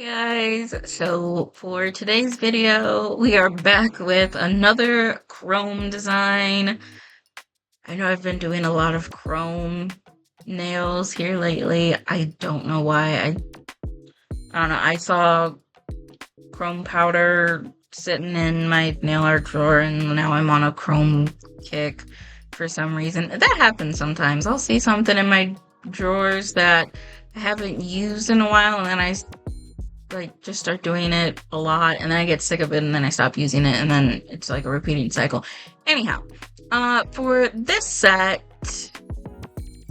Hey guys, so for today's video, we are back with another chrome design. I know I've been doing a lot of chrome nails here lately. I don't know why. I don't know. I saw chrome powder sitting in my nail art drawer and now I'm on a chrome kick for some reason. That happens sometimes. I'll see something in my drawers that I haven't used in a while and then I just start doing it a lot and then I get sick of it and then I stop using it and then it's like a repeating cycle. Anyhow, for this set,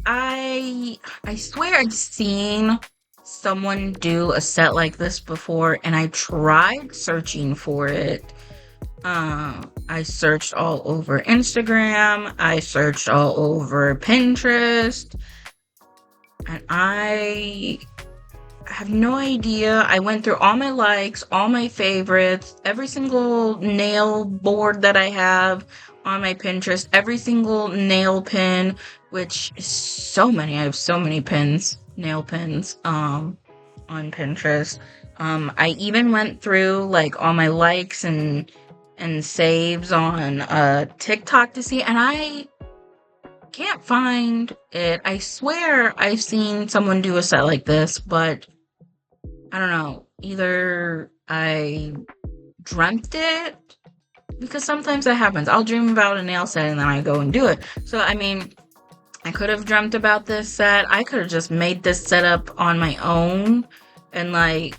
I swear I've seen someone do a set like this before and I tried searching for it. I searched all over Instagram, I searched all over Pinterest, and I have no idea. I went through all my likes, all my favorites, every single nail board that I have on my Pinterest, every single nail pin, which is so many. I have so many pins, nail pins, on Pinterest. I even went through like all my likes and saves on TikTok to see, and I can't find it. I swear I've seen someone do a set like this, but I don't know, either I dreamt it, because sometimes that happens. I'll dream about a nail set and then I go and do it. So, I mean, I could have dreamt about this set. I could have just made this setup on my own and I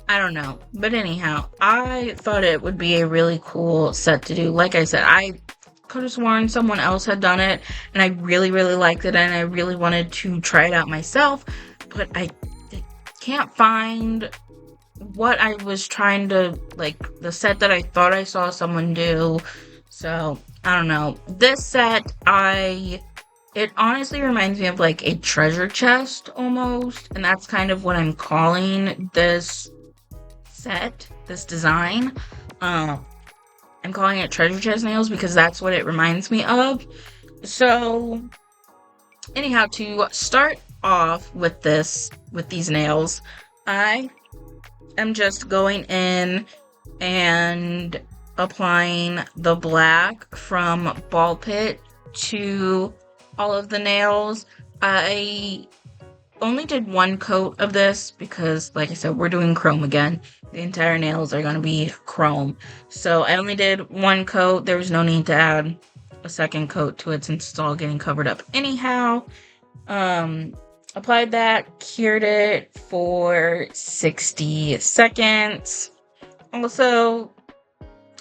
don't know. But anyhow, I thought it would be a really cool set to do. Like I said, I could have sworn someone else had done it and I really, really liked it and I really wanted to try it out myself, but I can't find what I was trying to, the set that I thought I saw someone do. So, I don't know. This set, it honestly reminds me of like a treasure chest almost, and that's kind of what I'm calling this set, this design. I'm calling it treasure chest nails because that's what it reminds me of. So, anyhow, to start off with these nails, I am just going in and applying the black from Ball Pit to all of the nails. I only did one coat of this because, like I said, we're doing chrome again. The entire nails are going to be chrome. So I only did one coat. There was no need to add a second coat to it since it's all getting covered up anyhow. Applied that, cured it for 60 seconds. Also,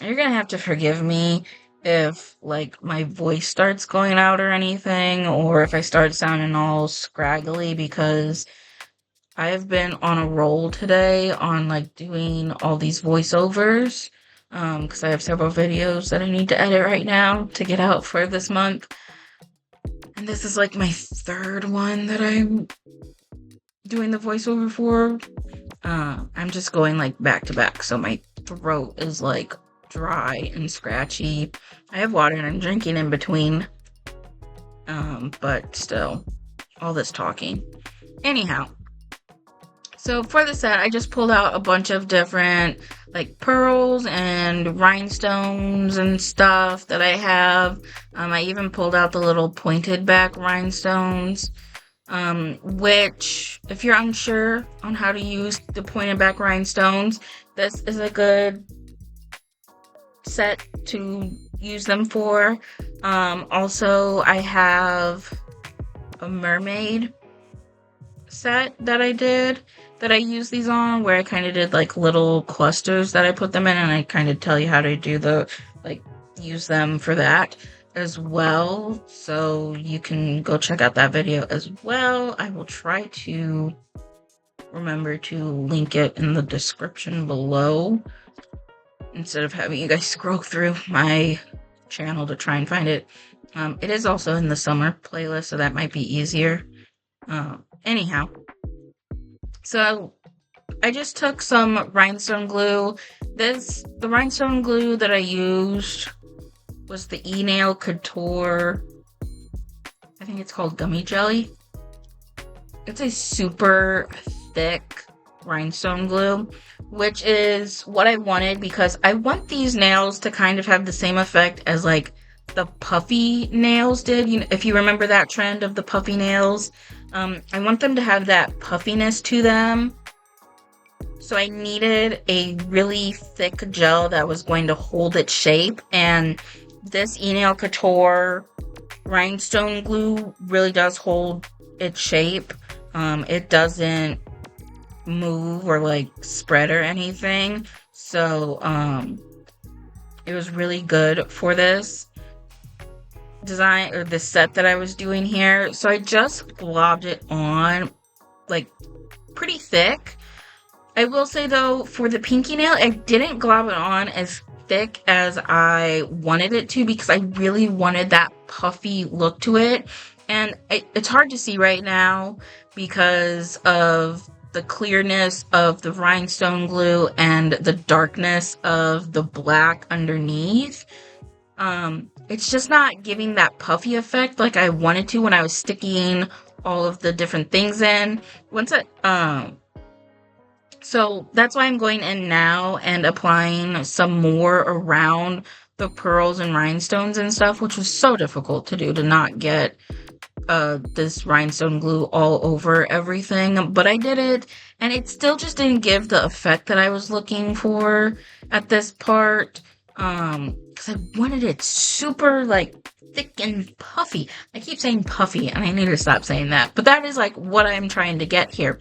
you're gonna have to forgive me if, my voice starts going out or anything, or if I start sounding all scraggly, because I've been on a roll today on, doing all these voiceovers, because I have several videos that I need to edit right now to get out for this month. And this is my third one that I'm doing the voiceover for. I'm just going back to back, so my throat is dry and scratchy. I have water and I'm drinking in between. But still, all this talking. Anyhow, so for the set, I just pulled out a bunch of different pearls and rhinestones and stuff that I have. I even pulled out the little pointed back rhinestones, which, if you're unsure on how to use the pointed back rhinestones, this is a good set to use them for. Also, I have a mermaid set that I did that I use these on, where I kind of did little clusters that I put them in, and I kind of tell you how to do the use them for that as well. So you can go check out that video as well. I will try to remember to link it in the description below instead of having you guys scroll through my channel to try and find it. It is also in the summer playlist, so that might be easier. Anyhow, so I just took some rhinestone glue. The rhinestone glue that I used was the E-Nail Couture. I think it's called Gummy Jelly. It's a super thick rhinestone glue, which is what I wanted because I want these nails to kind of have the same effect as like the puffy nails did. You know, if you remember that trend of the puffy nails, I want them to have that puffiness to them. So I needed a really thick gel that was going to hold its shape, and this Nail Couture rhinestone glue really does hold its shape. It doesn't move or like spread or anything. So it was really good for this design or this set that I was doing here. So I just globbed it on like pretty thick. I will say though, for the pinky nail, I didn't glob it on as thick as I wanted it to because I really wanted that puffy look to it. And it's hard to see right now because of the clearness of the rhinestone glue and the darkness of the black underneath. It's just not giving that puffy effect like I wanted to when I was sticking all of the different things in. So that's why I'm going in now and applying some more around the pearls and rhinestones and stuff, which was so difficult to do, to not get this rhinestone glue all over everything. But I did it, and it still just didn't give the effect that I was looking for at this part. Because I wanted it super, like, thick and puffy. I keep saying puffy, and I need to stop saying that. But that is, like, what I'm trying to get here.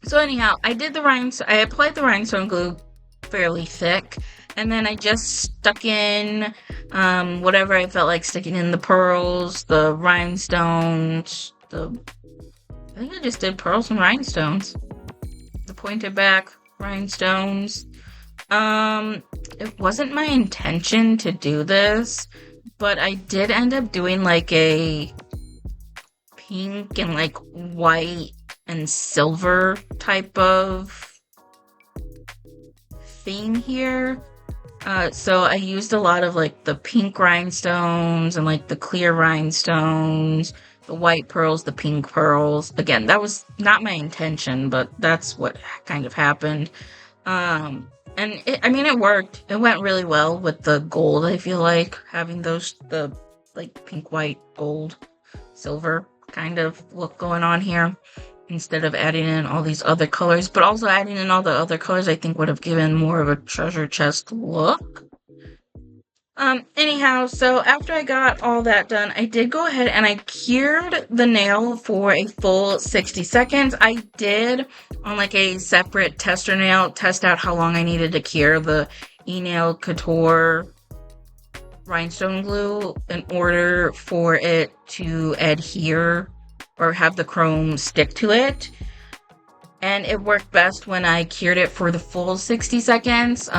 So anyhow, I applied the rhinestone glue fairly thick, and then I just stuck in whatever I felt like sticking in, the pearls, the rhinestones, I think I just did pearls and rhinestones. The pointed back rhinestones. It wasn't my intention to do this, but I did end up doing like a pink and like white and silver type of theme here. So I used a lot of like the pink rhinestones and like the clear rhinestones, the white pearls, the pink pearls. Again, that was not my intention, but that's what kind of happened. And it worked. It went really well with the gold, I feel like, having the like pink, white, gold, silver kind of look going on here, instead of adding in all these other colors. But also adding in all the other colors, I think, would have given more of a treasure chest look. Anyhow, so after I got all that done, I did go ahead and I cured the nail for a full 60 seconds. I did, on like a separate tester nail, test out how long I needed to cure the Nail Couture rhinestone glue in order for it to adhere or have the chrome stick to it. And it worked best when I cured it for the full 60 seconds.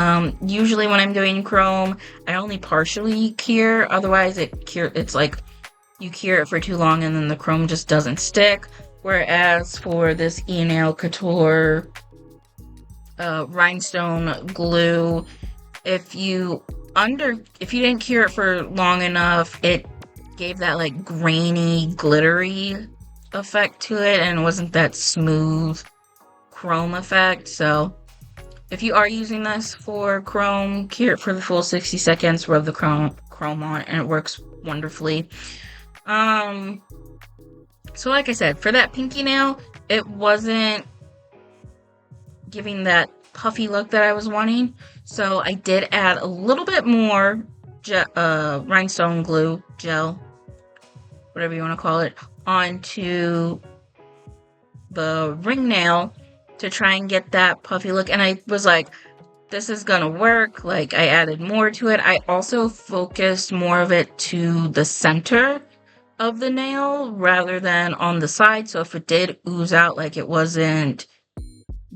Usually when I'm doing chrome, I only partially cure. Otherwise, it's like you cure it for too long and then the chrome just doesn't stick. Whereas for this Nail Couture rhinestone glue, if you didn't cure it for long enough, it gave that like grainy, glittery effect to it, and it wasn't that smooth chrome effect. So if you are using this for chrome, cure it for the full 60 seconds, rub the chrome on, and it works wonderfully. So like I said, for that pinky nail, it wasn't giving that puffy look that I was wanting, so I did add a little bit more rhinestone glue gel, whatever you want to call it, onto the ring nail to try and get that puffy look. And I was like, this is gonna work. Like, I added more to it. I also focused more of it to the center of the nail rather than on the side, so if it did ooze out, like, it wasn't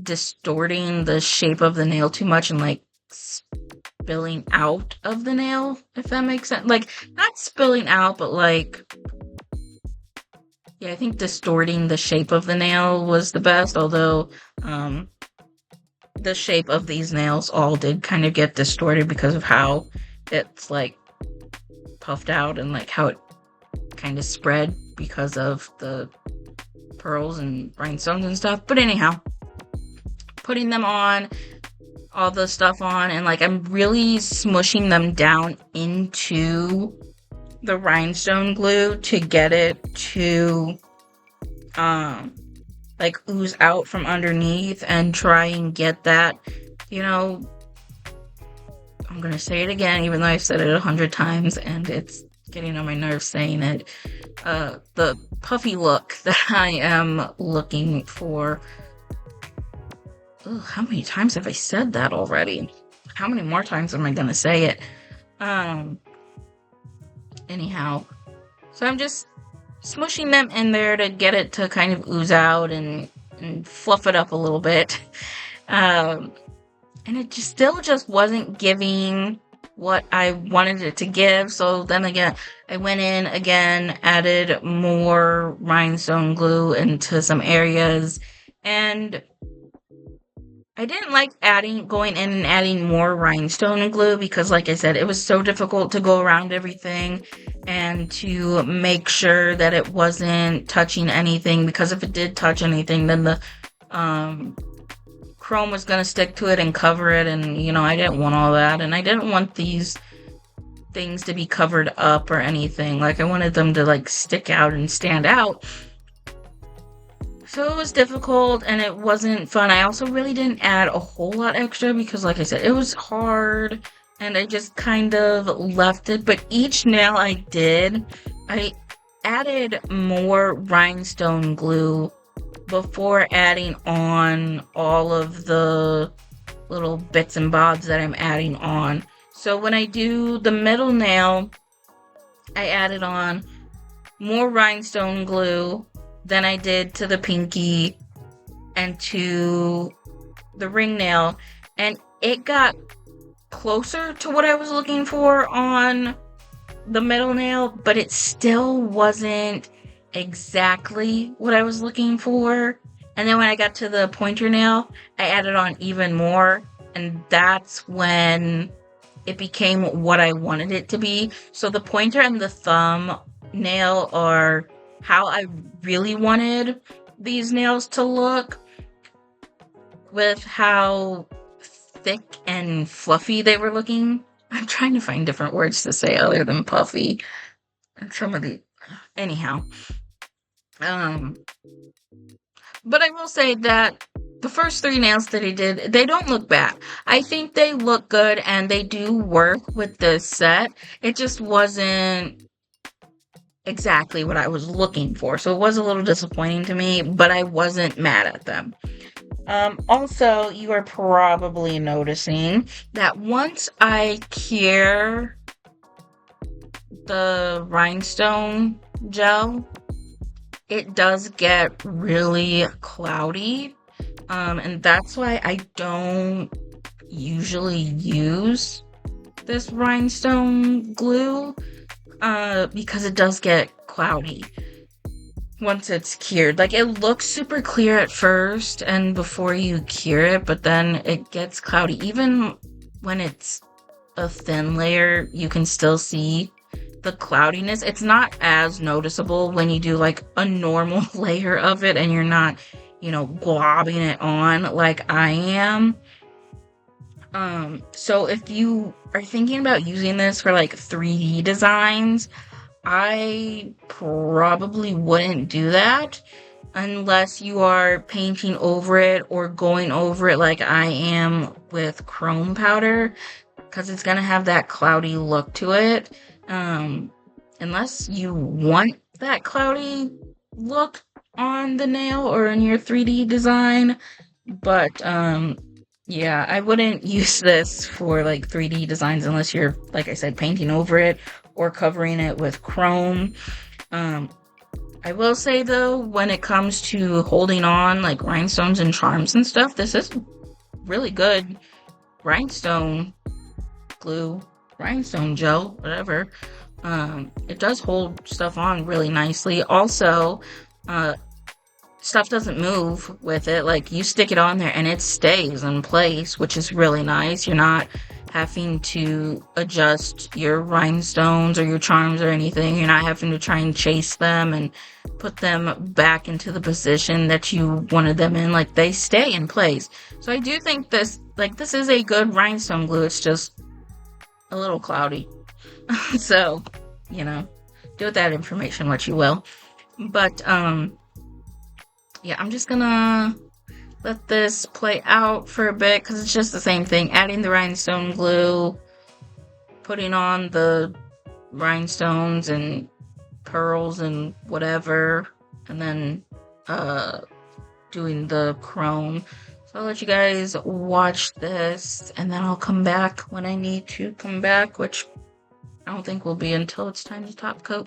distorting the shape of the nail too much and like spilling out of the nail, if that makes sense. Like, not spilling out, but like, yeah, I think distorting the shape of the nail was the best, although the shape of these nails all did kind of get distorted because of how it's like puffed out and like how it kind of spread because of the pearls and rhinestones and stuff. But anyhow, putting them on, all the stuff on, and like I'm really smushing them down into the rhinestone glue to get it to like ooze out from underneath and try and get that, you know, I'm gonna say it again, even though I've said it 100 times and it's getting on my nerves saying it. The puffy look that I am looking for. Ugh, how many times have I said that already? How many more times am I gonna say it? Anyhow, so I'm just smushing them in there to get it to kind of ooze out and fluff it up a little bit. And it still just wasn't giving what I wanted it to give. So then again, I went in again, added more rhinestone glue into some areas, and I didn't like going in and adding more rhinestone glue because, like I said, it was so difficult to go around everything and to make sure that it wasn't touching anything, because if it did touch anything, then the chrome was going to stick to it and cover it, and, you know, I didn't want all that, and I didn't want these things to be covered up or anything. Like, I wanted them to, like, stick out and stand out. So it was difficult and it wasn't fun. I also really didn't add a whole lot extra because, like I said, it was hard and I just kind of left it. But each nail I did, I added more rhinestone glue before adding on all of the little bits and bobs that I'm adding on. So when I do the middle nail, I added on more rhinestone glue than I did to the pinky and to the ring nail, and it got closer to what I was looking for on the middle nail, but it still wasn't exactly what I was looking for. And then when I got to the pointer nail, I added on even more, and that's when it became what I wanted it to be. So the pointer and the thumb nail are how I really wanted these nails to look, with how thick and fluffy they were looking. I'm trying to find different words to say other than puffy. And some of the... Anyhow. But I will say that the first 3 nails that I did, they don't look bad. I think they look good and they do work with the set. It just wasn't exactly what I was looking for. So it was a little disappointing to me, but I wasn't mad at them. Also, you are probably noticing that once I cure the rhinestone gel, it does get really cloudy. And that's why I don't usually use this rhinestone glue. Because it does get cloudy once it's cured. Like, it looks super clear at first and before you cure it, but then it gets cloudy. Even when it's a thin layer, you can still see the cloudiness. It's not as noticeable when you do like a normal layer of it and you're not, you know, globbing it on like I am. So if you are thinking about using this for like 3D designs, I probably wouldn't do that unless you are painting over it or going over it like I am with chrome powder, because it's gonna have that cloudy look to it. Unless you want that cloudy look on the nail or in your 3D design, but yeah, I wouldn't use this for like 3D designs unless you're, like I said, painting over it or covering it with chrome. I will say though, when it comes to holding on like rhinestones and charms and stuff, this is really good rhinestone glue, rhinestone gel, whatever. It does hold stuff on really nicely. Also, stuff doesn't move with it. Like, you stick it on there and it stays in place, which is really nice. You're not having to adjust your rhinestones or your charms or anything. You're not having to try and chase them and put them back into the position that you wanted them in. Like, they stay in place. So I do think this is a good rhinestone glue. It's just a little cloudy. So, you know, do with that information what you will. But, yeah, I'm just gonna let this play out for a bit because it's just the same thing. Adding the rhinestone glue, putting on the rhinestones and pearls and whatever, and then doing the chrome. So I'll let you guys watch this, and then I'll come back when I need to come back, which I don't think will be until it's time to top coat.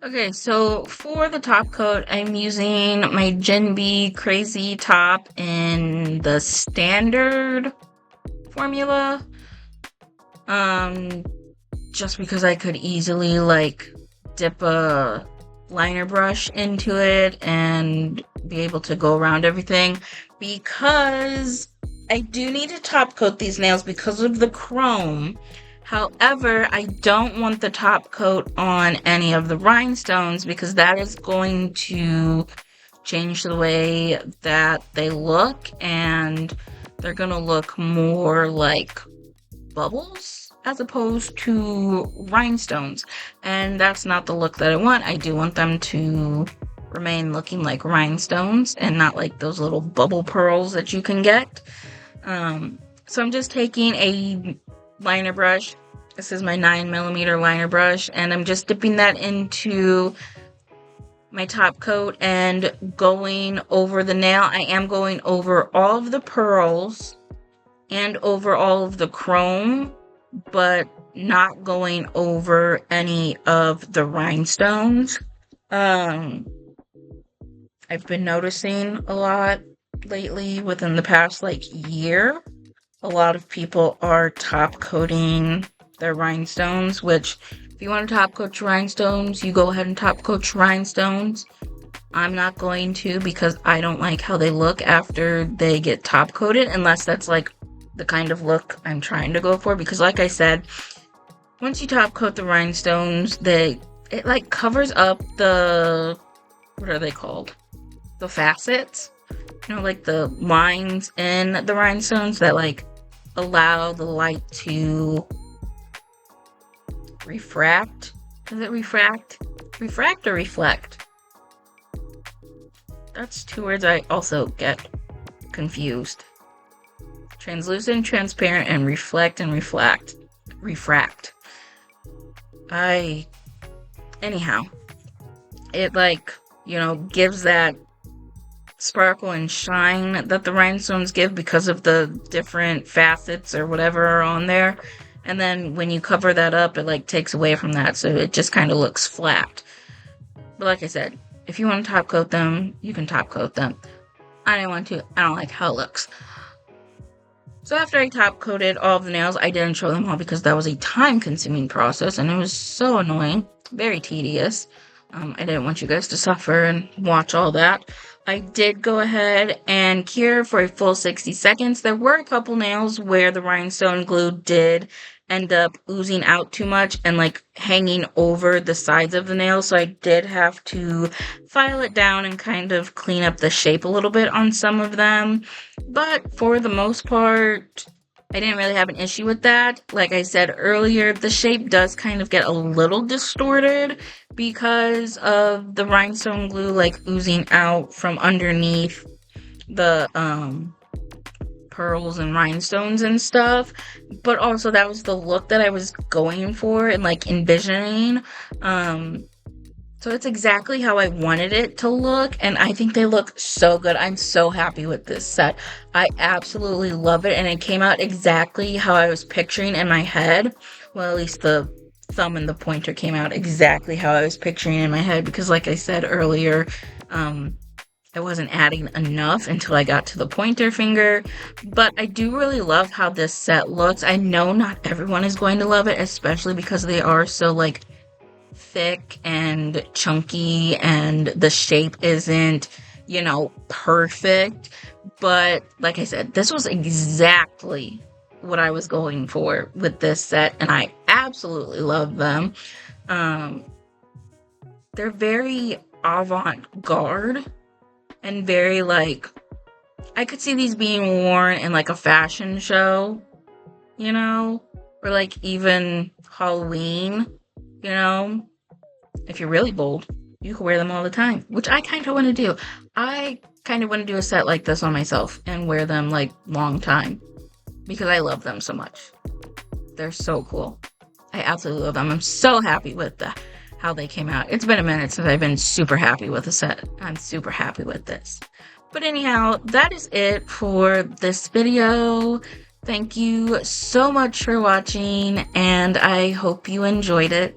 Okay, so for the top coat, I'm using my Gen B Crazy Top in the standard formula. Um, just because I could easily like dip a liner brush into it and be able to go around everything, because I do need to top coat these nails because of the chrome. However, I don't want the top coat on any of the rhinestones because that is going to change the way that they look, and they're gonna look more like bubbles as opposed to rhinestones, and that's not the look that I want. I do want them to remain looking like rhinestones and not like those little bubble pearls that you can get. So I'm just taking a liner brush. This is my 9mm liner brush, and I'm just dipping that into my top coat and going over the nail. I am going over all of the pearls and over all of the chrome, but not going over any of the rhinestones. I've been noticing a lot lately within the past year. A lot of people are top coating their rhinestones, which if you want to top coat your rhinestones, you go ahead and top coat your rhinestones. I'm not going to because I don't like how they look after they get top coated, unless that's like the kind of look I'm trying to go for, because like I said, once you top coat the rhinestones, it like covers up the, what are they called? The facets, like the lines in the rhinestones that like allow the light to refract. Does it refract? Refract or reflect? That's two words I also get confused. Translucent, transparent, and reflect and refract. Anyhow, it gives that sparkle and shine that the rhinestones give because of the different facets or whatever are on there. And then when you cover that up, it takes away from that, so it just kind of looks flat. But like I said, if you want to top coat them, you can top coat them. I didn't want to. I don't like how it looks. So after I top coated all of the nails, I didn't show them all because that was a time consuming process and it was so annoying, very tedious. I didn't want you guys to suffer and watch all that. I did go ahead and cure for a full 60 seconds. There were a couple nails where the rhinestone glue did end up oozing out too much and hanging over the sides of the nail, so I did have to file it down and kind of clean up the shape a little bit on some of them. But for the most part, I didn't really have an issue with that. Like I said earlier, the shape does kind of get a little distorted because of the rhinestone glue like oozing out from underneath the pearls and rhinestones and stuff. But also that was the look that I was going for and like envisioning. So it's exactly how I wanted it to look, and I think they look so good. I'm so happy with this set. I absolutely love it, and it came out exactly how I was picturing in my head. Well, at least the thumb and the pointer came out exactly how I was picturing in my head, because like I said earlier, I wasn't adding enough until I got to the pointer finger. But I do really love how this set looks. I know not everyone is going to love it, especially because they are so like thick and chunky and the shape isn't, perfect. But like I said, this was exactly what I was going for with this set, and I absolutely love them. They're very avant-garde and very like, I could see these being worn in like a fashion show, or like even Halloween, if you're really bold, you can wear them all the time, which I kind of want to do. I kind of want to do a set like this on myself and wear them like long time because I love them so much. They're so cool. I absolutely love them. I'm so happy with how they came out. It's been a minute since I've been super happy with a set. I'm super happy with this. But anyhow, that is it for this video. Thank you so much for watching, and I hope you enjoyed it.